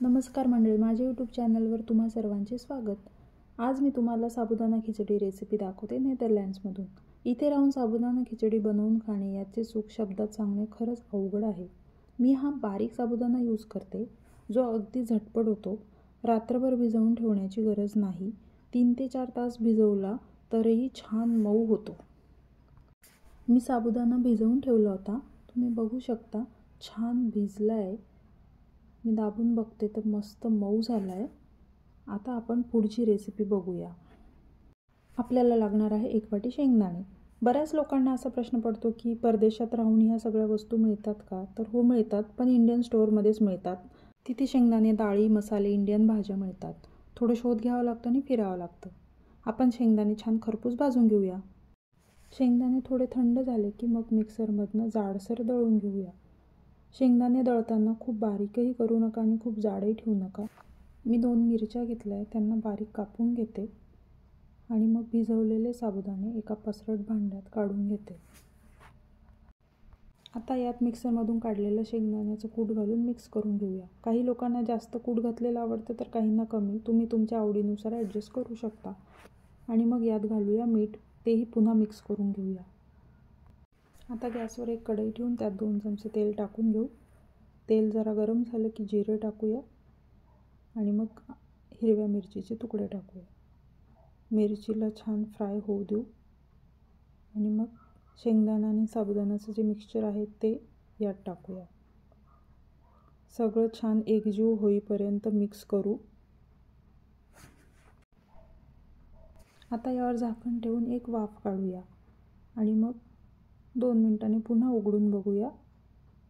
नमस्कार मंडळी, माझ्या यूट्यूब चॅनलवर तुम्हा सर्वांचे स्वागत। आज मी तुम्हाला साबुदाणा खिचडी रेसिपी दाखवते नेदरलँड्समधून। इथे राहून साबुदाणा खिचडी बनवून खाणे याचे सुख शब्दात सांगणे खरंच अवघड आहे। मी हा बारीक साबुदाणा यूज करते, जो अगदी झटपट होतो। रात्रभर भिजवून ठेवण्याची गरज नाही। 3 ते 4 तास भिजवला तरीही छान मऊ होतो। मी साबुदाणा भिजवून ठेवला होता, तुम्ही बघू शकता छान भिजलाय। मी दाबून बघते तर मस्त मऊ झाला आहे। आता आपण पुढची रेसिपी बघूया। आपल्याला लागणार आहे 1 वाटी शेंगदाणे। बऱ्याच लोकांना असा प्रश्न पडतो की परदेशात राहून ह्या सगळ्या वस्तू मिळतात का? तर हो मिळतात, पण इंडियन स्टोअरमध्येच मिळतात। तिथे शेंगदाणे, डाळी, मसाले, इंडियन भाज्या मिळतात। थोडं शोध घ्यावं लागतं आणि फिरावं लागतं। आपण शेंगदाणे छान खरपूस भाजून घेऊया। शेंगदाणे थोडे थंड झाले की मग मिक्सरमधनं जाडसर दळून घेऊया। शेंगदाणे दळताना खूप बारीकही करू नका आणि खूप जाडही ठेवू नका। मी 2 मिरच्या घेतल्या आहेत, त्यांना बारीक कापून घेते आणि मग भिजवलेले साबुदाणे एका पसरट भांड्यात काढून घेते। आता यात मिक्सरमधून काढलेलं शेंगदाण्याचं कूट घालून मिक्स करून घेऊया। काही लोकांना जास्त कूट घातलेलं आवडतं तर काहींना कमी, तुम्ही तुमच्या आवडीनुसार ॲडजस्ट करू शकता। आणि मग यात घालूया मीठ, तेही पुन्हा मिक्स करून घेऊया। आता गॅसवर एक कढई ठेवून त्यात 2 चमचे तेल टाकून घेऊ। तेल जरा गरम झालं की जिरे टाकूया आणि मग हिरव्या मिरचीचे तुकडे टाकूया। मिरचीला छान फ्राय होऊ देऊ आणि मग शेंगदाणा आणि साबुदाण्याचं जे मिक्सचर आहे ते यात टाकूया। सगळं छान एकजीव होईपर्यंत मिक्स करू। आता यावर झाकण ठेवून एक वाफ काढूया आणि मग 2 मिनिटांनी पुन्हा उघडून बघूया।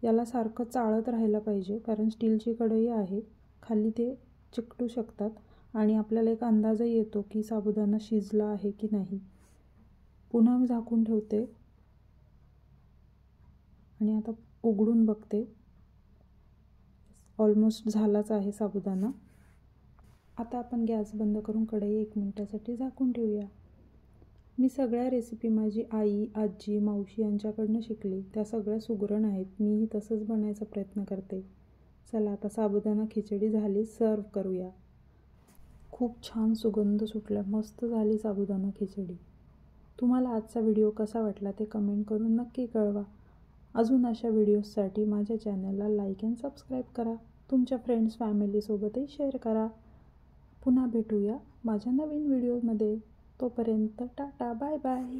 याला सारखं चाळत राहायला पाहिजे, कारण स्टीलची कढई आहे, खाली ते चिकटू शकतात आणि आपल्याला एक अंदाजही येतो की साबुदाणा शिजला आहे की नाही। पुन्हा मी झाकून ठेवते आणि आता उघडून बघते। ऑलमोस्ट झालाच आहे साबुदाणा। आता आपण गॅस बंद करून कढई 1 मिनिटासाठी झाकून ठेवूया। मी सगळ्या रेसिपी माझी आई, आजी, मावशी यांच्याकडनं शिकली। त्या सगळ्या सुगरण आहेत, मीही तसंच बनायचा प्रयत्न करते। चला आता साबुदाणा खिचडी झाली, सर्व करूया। खूप छान सुगंध सुटला, मस्त झाली साबुदाणा खिचडी। तुम्हाला आजचा व्हिडिओ कसा वाटला ते कमेंट करून नक्की कळवा। अजून अशा व्हिडिओजसाठी माझ्या चॅनलला लाईक अँड सबस्क्राईब करा। तुमच्या फ्रेंड्स फॅमिलीसोबतही शेअर करा। पुन्हा भेटूया माझ्या नवीन व्हिडिओमध्ये। तोपर्यंत टाटा, बाय बाय।